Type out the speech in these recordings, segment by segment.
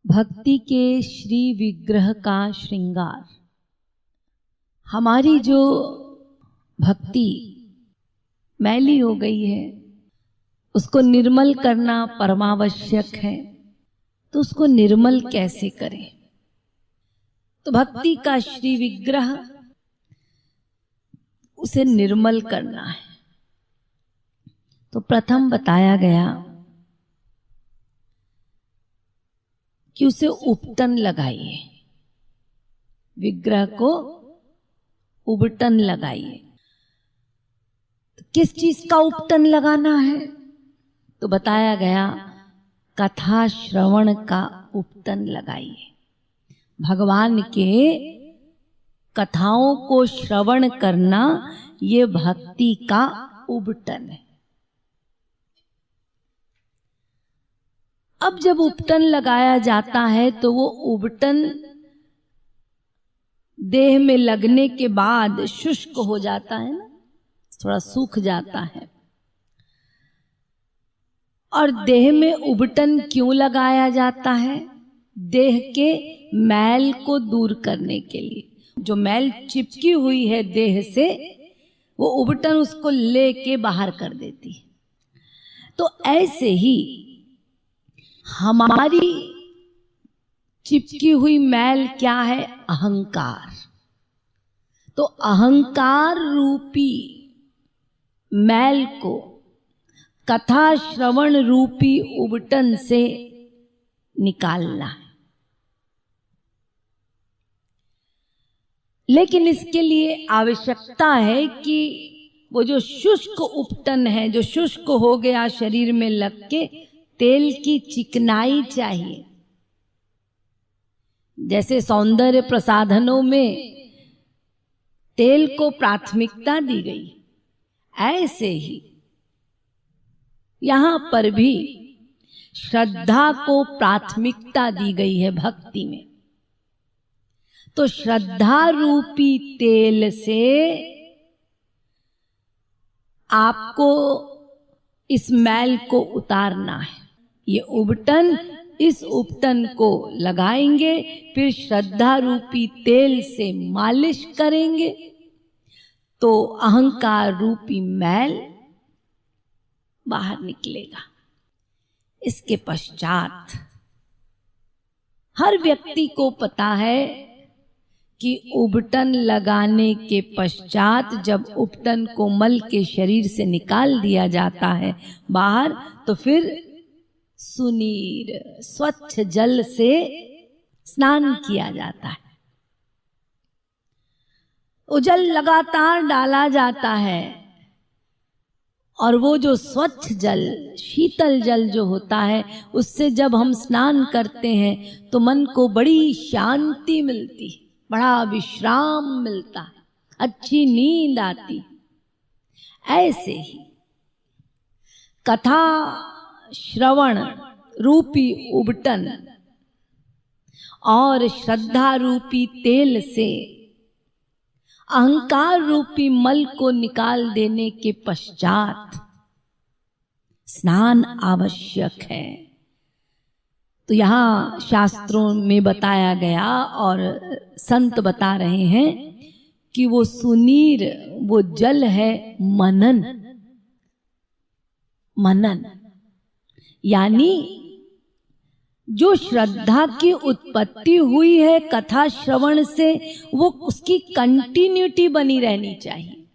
भक्ति के श्री विग्रह का श्रृंगार। हमारी जो भक्ति मैली हो गई है उसको निर्मल करना परमावश्यक है। तो उसको निर्मल कैसे करें? तो भक्ति का श्री विग्रह, उसे निर्मल करना है। तो प्रथम बताया गया कि उसे उपटन लगाइए, विग्रह को उबटन लगाइए। तो किस चीज का उपटन लगाना है? तो बताया गया कथा श्रवण का उपटन लगाइए। भगवान के कथाओं को श्रवण करना ये भक्ति का उबटन है। अब जब उपटन लगाया जाता है तो वो उबटन देह में लगने के बाद शुष्क हो जाता है ना, थोड़ा सूख जाता है। और देह में उबटन क्यों लगाया जाता है? देह के मैल को दूर करने के लिए। जो मैल चिपकी हुई है देह से, वो उबटन उसको लेके बाहर कर देती है। तो ऐसे ही हमारी चिपकी हुई मैल क्या है? अहंकार। तो अहंकार रूपी मैल को कथा श्रवण रूपी उबटन से निकालना है। लेकिन इसके लिए आवश्यकता है कि वो जो शुष्क उपटन है, जो शुष्क हो गया शरीर में लग के, तेल की चिकनाई चाहिए। जैसे सौंदर्य प्रसाधनों में तेल को प्राथमिकता दी गई, ऐसे ही यहां पर भी श्रद्धा को प्राथमिकता दी गई है भक्ति में। तो श्रद्धा रूपी तेल से आपको इस मैल को उतारना है। ये उबटन, इस उपटन को लगाएंगे, फिर श्रद्धा रूपी तेल से मालिश करेंगे तो अहंकार रूपी मैल बाहर निकलेगा। इसके पश्चात हर व्यक्ति को पता है कि उबटन लगाने के पश्चात जब उपटन को मल के शरीर से निकाल दिया जाता है बाहर, तो फिर सुनीर स्वच्छ जल से स्नान किया जाता है। वो जल लगातार डाला जाता है और वो जो स्वच्छ जल, शीतल जल जो होता है, उससे जब हम स्नान करते हैं तो मन को बड़ी शांति मिलती है, बड़ा विश्राम मिलता है, अच्छी नींद आती। ऐसे ही कथा श्रवण रूपी उबटन और श्रद्धा रूपी तेल से अहंकार रूपी मल को निकाल देने के पश्चात स्नान आवश्यक है। तो यहाँ शास्त्रों में बताया गया और संत बता रहे हैं कि वो सुनीर, वो जल है मनन। मनन यानी जो श्रद्धा की उत्पत्ति हुई है कथा श्रवण से, वो उसकी कंटिन्यूटी बनी रहनी चाहिए,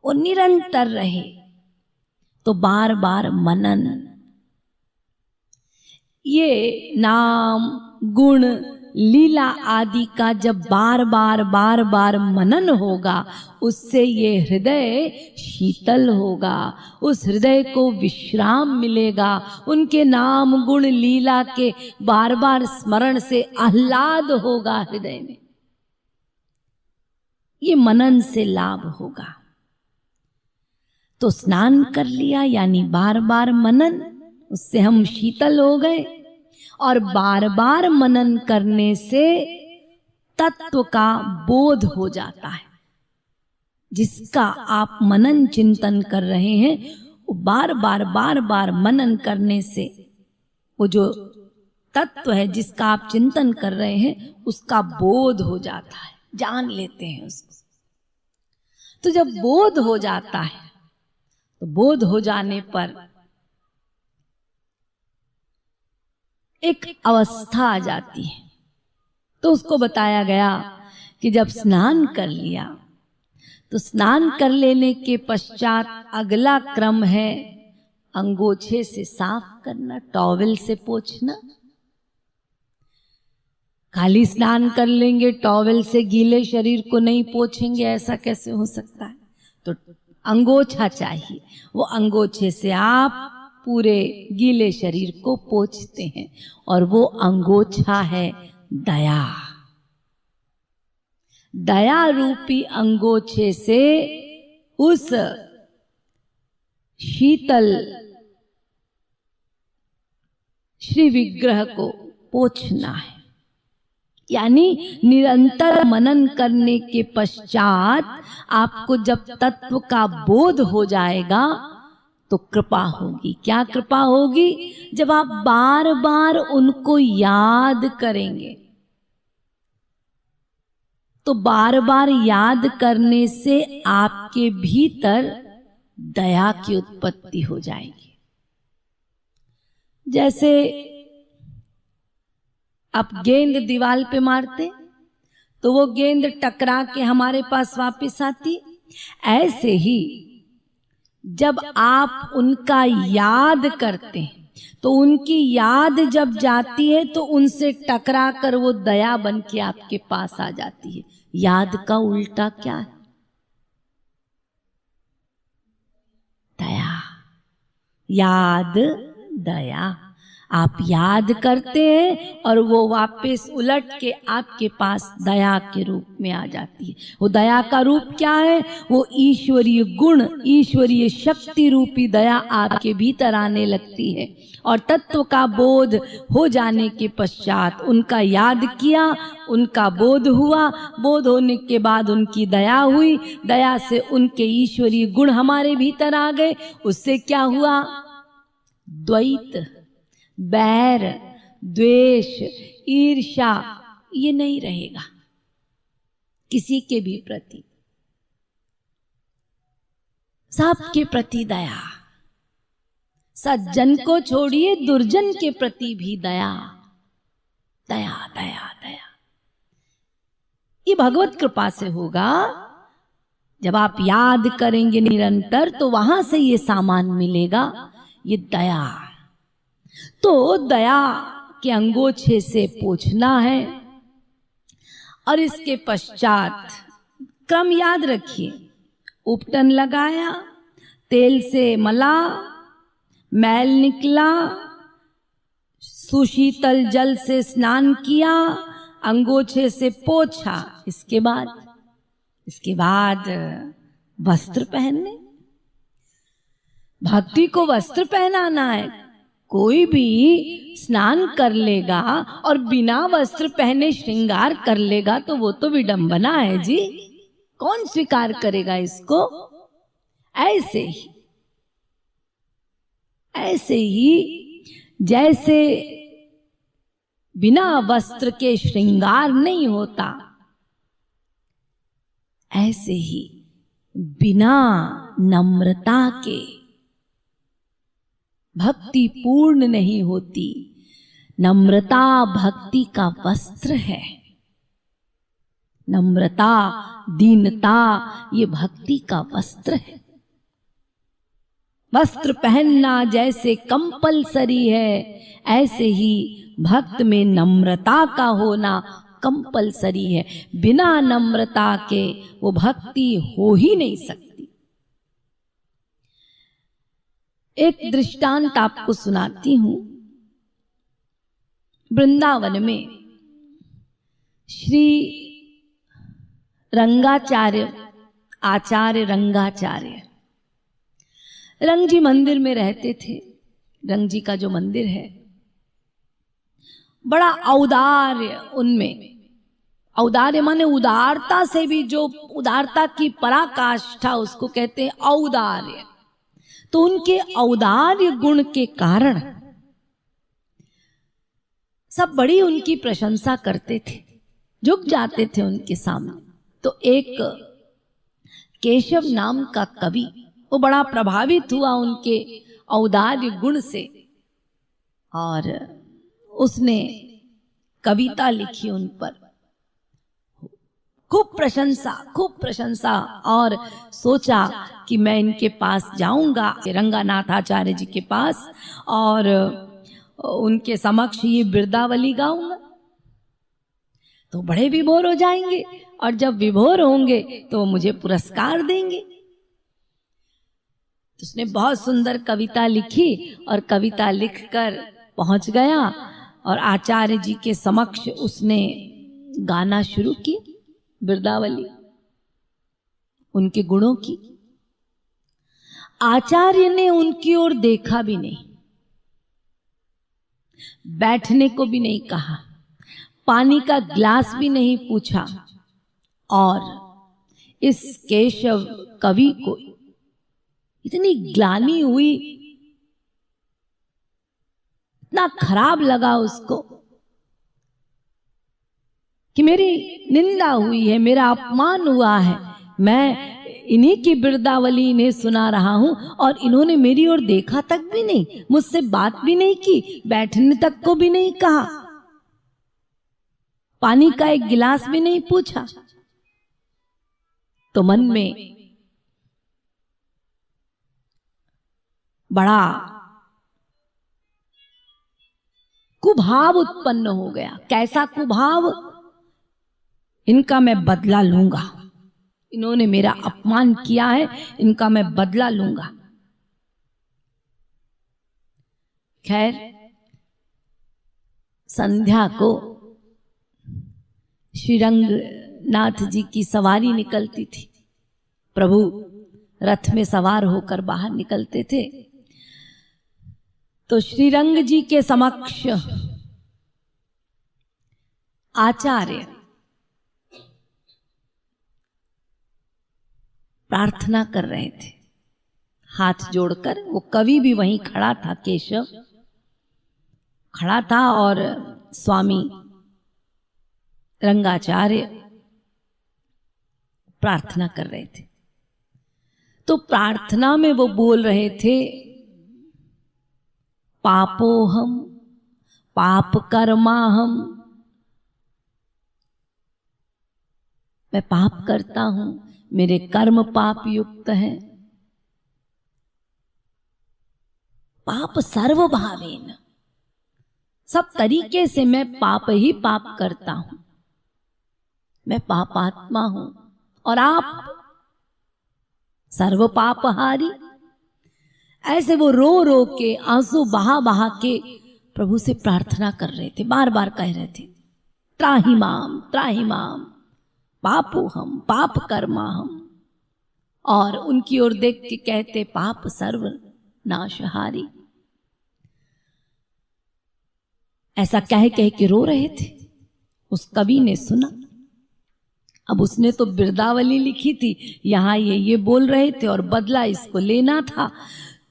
वो निरंतर रहे। तो बार बार मनन, ये नाम गुण लीला आदि का जब बार बार मनन होगा, उससे ये हृदय शीतल होगा, उस हृदय को विश्राम मिलेगा। उनके नाम गुण लीला के बार बार स्मरण से आह्लाद होगा हृदय में। ये मनन से लाभ होगा। तो स्नान कर लिया यानी बार बार मनन, उससे हम शीतल हो गए। और बार बार मनन करने से तत्व का बोध हो जाता है। जिसका आप मनन चिंतन कर रहे हैं, वो बार बार मनन करने से वो जो तत्व है जिसका आप चिंतन कर रहे हैं उसका बोध हो जाता है, जान लेते हैं उसको। तो जब बोध हो जाता है तो बोध हो जाने पर एक अवस्था आ जाती है। तो उसको बताया गया कि जब स्नान कर लिया तो स्नान कर लेने के पश्चात अगला क्रम है अंगोछे से साफ करना, टॉवेल से पोंछना। खाली स्नान कर लेंगे, टॉवेल से गीले शरीर को नहीं पोंछेंगे, ऐसा कैसे हो सकता है? तो अंगोछा चाहिए। वो अंगोछे से आप पूरे गीले शरीर को पोंछते हैं और वो अंगोछा है दया। दया रूपी अंगोछे से उस शीतल श्री विग्रह को पोंछना है। यानी निरंतर मनन करने के पश्चात आपको जब तत्व का बोध हो जाएगा तो कृपा होगी। क्या कृपा होगी? जब आप बार बार उनको याद करेंगे तो बार बार याद करने से आपके भीतर दया की उत्पत्ति हो जाएगी। जैसे आप गेंद दीवार पे मारते तो वो गेंद टकरा के हमारे पास वापस आती, ऐसे ही जब आप उनका याद करते हैं तो उनकी याद जब जाती है तो उनसे टकरा कर वो दया बन के आपके पास आ जाती है। याद का उल्टा क्या है? दया। याद दया। आप याद करते हैं और वो वापस उलट के आपके पास दया के रूप में आ जाती है। वो दया का रूप क्या है? वो ईश्वरीय गुण, ईश्वरीय शक्ति रूपी दया आपके भीतर आने लगती है। और तत्व का बोध हो जाने के पश्चात उनका याद किया, उनका बोध हुआ, बोध होने के बाद उनकी दया हुई, दया से उनके ईश्वरीय गुण हमारे भीतर आ गए। उससे क्या हुआ? द्वैत, बैर, द्वेष, ईर्ष्या ये नहीं रहेगा किसी के भी प्रति। सबके प्रति दया। सज्जन को छोड़िए, दुर्जन के प्रति भी दया। दया दया दया। ये भगवत कृपा से होगा। जब आप याद करेंगे निरंतर तो वहां से ये सामान मिलेगा, ये दया। तो दया के अंगोछे से पोंछना है और इसके पश्चात क्रम याद रखिए। उपटन लगाया, तेल से मला, मैल निकला, सुशीतल जल से स्नान किया, अंगोछे से पोंछा। इसके बाद वस्त्र पहनने। भक्ति को वस्त्र पहनाना है। कोई भी स्नान कर लेगा और बिना वस्त्र पहने श्रृंगार कर लेगा तो वो तो विडंबना है जी। कौन स्वीकार करेगा इसको? ऐसे ही जैसे बिना वस्त्र के श्रृंगार नहीं होता, ऐसे ही बिना नम्रता के भक्ति पूर्ण नहीं होती। नम्रता भक्ति का वस्त्र है। नम्रता, दीनता ये भक्ति का वस्त्र है। वस्त्र पहनना जैसे कंपलसरी है, ऐसे ही भक्त में नम्रता का होना कंपलसरी है। बिना नम्रता के वो भक्ति हो ही नहीं सकती। एक दृष्टांत आपको सुनाती हूं। वृंदावन में श्री रंगाचार्य, आचार्य रंगाचार्य रंग जी मंदिर में रहते थे। रंग जी का जो मंदिर है बड़ा औदार्य, उनमें औदार्य माने उदारता से भी, जो उदारता की पराकाष्ठा उसको कहते हैं औदार्य। तो उनके औदार्य गुण के कारण सब बड़ी उनकी प्रशंसा करते थे, झुक जाते थे उनके सामने। तो एक केशव नाम का कवि, वो बड़ा प्रभावित हुआ उनके औदार्य गुण से और उसने कविता लिखी उन पर, खूब प्रशंसा और सोचा कि मैं इनके पास जाऊंगा, रंगानाथ आचार्य जी के पास, और उनके समक्ष ये बिरदावली गाऊंगा तो बड़े विभोर हो जाएंगे, और जब विभोर होंगे तो मुझे पुरस्कार देंगे। तो उसने बहुत सुंदर कविता लिखी और कविता लिखकर पहुंच गया और आचार्य जी के समक्ष उसने गाना शुरू की बिरदावली उनके गुणों की। आचार्य ने उनकी ओर देखा भी नहीं, बैठने को भी नहीं कहा, पानी का गिलास भी नहीं पूछा, और इस केशव कवि को इतनी ग्लानि हुई, इतना खराब लगा उसको कि मेरी निंदा हुई है, मेरा अपमान हुआ है, मैं इन्हीं की बिरदावली इन्हें सुना रहा हूं और इन्होंने मेरी ओर देखा तक भी नहीं, मुझसे बात भी नहीं की, बैठने तक को भी नहीं कहा, पानी का एक गिलास भी नहीं पूछा। तो मन में बड़ा कुभाव उत्पन्न हो गया। कैसा कुभाव? इनका मैं बदला लूंगा, इन्होंने मेरा अपमान किया है, इनका मैं बदला लूंगा। खैर संध्या को श्रीरंगनाथ जी की सवारी निकलती थी, प्रभु रथ में सवार होकर बाहर निकलते थे। तो श्रीरंग जी के समक्ष आचार्य प्रार्थना कर रहे थे हाथ जोड़कर। वो कवि भी वहीं खड़ा था, केशव खड़ा था और स्वामी रंगाचार्य प्रार्थना कर रहे थे। तो प्रार्थना में वो बोल रहे थे, पापोहम पाप कर्माहम, मैं पाप करता हूं, मेरे कर्म पाप युक्त हैं। पाप सर्वभावेन, सब तरीके से मैं पाप ही पाप करता हूं, मैं पापात्मा हूं, और आप सर्व पापहारी। ऐसे वो रो रो के, आंसू बहा बहा के प्रभु से प्रार्थना कर रहे थे, बार बार कह रहे थे, त्राहि माम पापो हम पाप कर्मा हम। और उनकी ओर देख के कहते, पाप सर्व नाशहारी। ऐसा कह कह के रो रहे थे। उस कवि ने सुना। अब उसने तो बिरदावली लिखी थी, यहां ये बोल रहे थे और बदला इसको लेना था।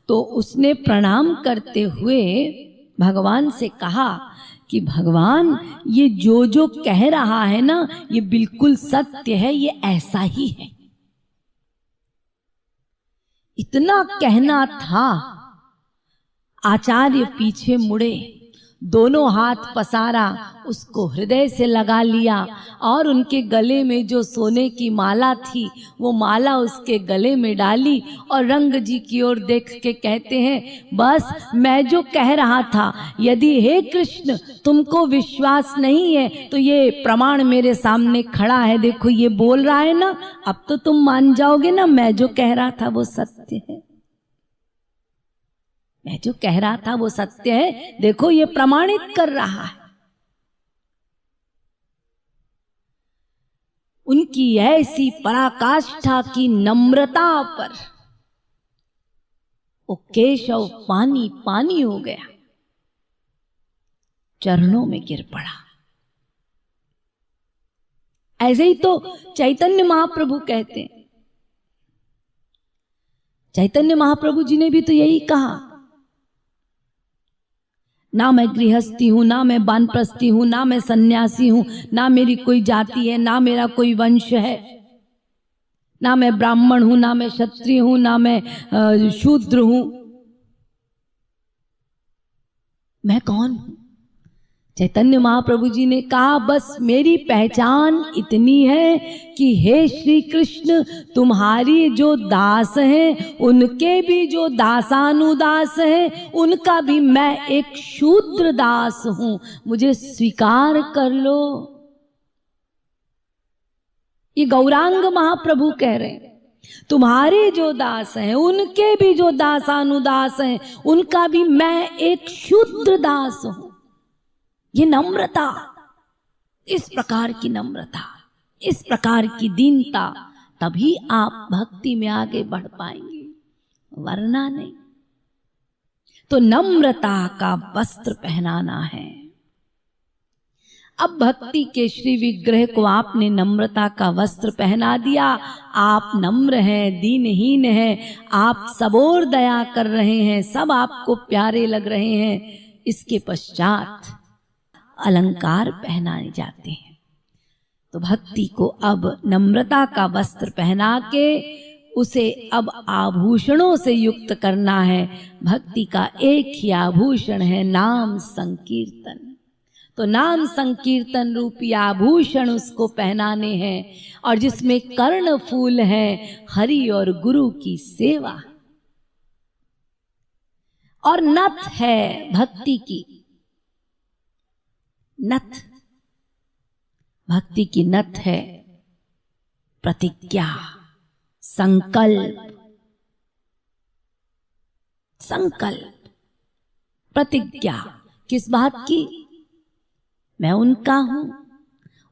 तो उसने प्रणाम करते हुए भगवान से कहा कि भगवान, ये जो कह रहा है ना, ये बिल्कुल सत्य है, ये ऐसा ही है। इतना कहना था, आचार्य पीछे मुड़े, दोनों हाथ पसारा, उसको हृदय से लगा लिया और उनके गले में जो सोने की माला थी वो माला उसके गले में डाली और रंग जी की ओर देख के कहते हैं, बस मैं जो कह रहा था, यदि हे कृष्ण तुमको विश्वास नहीं है तो ये प्रमाण मेरे सामने खड़ा है, देखो ये बोल रहा है ना, अब तो तुम मान जाओगे ना, मैं जो कह रहा था वो सत्य है, मैं जो कह रहा था वो सत्य है, देखो ये प्रमाणित कर रहा है। उनकी ऐसी पराकाष्ठा की नम्रता पर वो केशव पानी पानी हो गया, चरणों में गिर पड़ा। ऐसे ही तो चैतन्य महाप्रभु कहते हैं, चैतन्य महाप्रभु जी ने भी तो यही कहा, ना मैं गृहस्थी हूँ, ना मैं वानप्रस्थी हूँ, ना मैं सन्यासी हूँ, ना मेरी कोई जाति है, ना मेरा कोई वंश है, ना मैं ब्राह्मण हूँ, ना मैं क्षत्रिय हूँ, ना मैं शूद्र हूँ। मैं कौन हूँ? चैतन्य महाप्रभु जी ने कहा बस मेरी पहचान इतनी है कि हे श्री कृष्ण, तुम्हारी जो दास हैं उनके भी जो दासानुदास हैं उनका भी मैं एक शूद्र दास हूं, मुझे स्वीकार कर लो। ये गौरांग महाप्रभु कह रहे हैं तुम्हारे जो दास हैं उनके भी जो दासानुदास हैं उनका भी मैं एक शूद्र दास हूं। ये नम्रता, इस प्रकार की नम्रता, इस प्रकार की दीनता, तभी आप भक्ति में आगे बढ़ पाएंगे, वरना नहीं। तो नम्रता का वस्त्र पहनाना है। अब भक्ति के श्री विग्रह को आपने नम्रता का वस्त्र पहना दिया, आप नम्र हैं, दीनहीन हैं, आप सब और दया कर रहे हैं, सब आपको प्यारे लग रहे हैं। इसके पश्चात अलंकार पहनाए जाते हैं। तो भक्ति को अब नम्रता का वस्त्र पहना के उसे अब आभूषणों से युक्त करना है। भक्ति का एक ही आभूषण है नाम संकीर्तन। तो नाम संकीर्तन रूपी आभूषण उसको पहनाने हैं, और जिसमें कर्ण फूल है हरि और गुरु की सेवा, और नथ है भक्ति की। नथ, भक्ति की नथ है प्रतिज्ञा, संकल्प। संकल्प, प्रतिज्ञा किस बात की? मैं उनका हूं,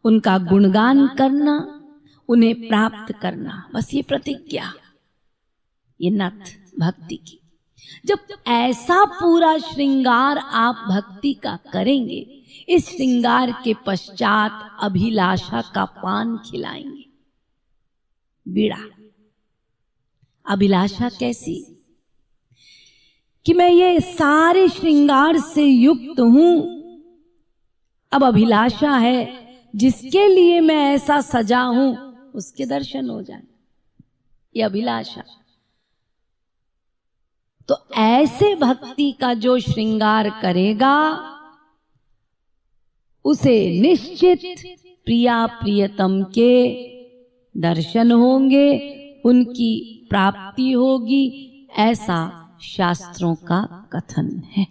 उनका गुणगान करना, उन्हें प्राप्त करना, बस ये प्रतिज्ञा, ये नथ भक्ति की। जब ऐसा पूरा श्रृंगार आप भक्ति का करेंगे, इस श्रृंगार के पश्चात अभिलाषा का पान खिलाएंगे। बीड़ा, अभिलाषा कैसी? कि मैं ये सारे श्रृंगार से युक्त हूं, अब अभिलाषा है जिसके लिए मैं ऐसा सजा हूं उसके दर्शन हो जाए, ये अभिलाषा। तो ऐसे भक्ति का जो श्रृंगार करेगा उसे निश्चित प्रिया प्रियतम के दर्शन होंगे, उनकी प्राप्ति होगी, ऐसा शास्त्रों का कथन है।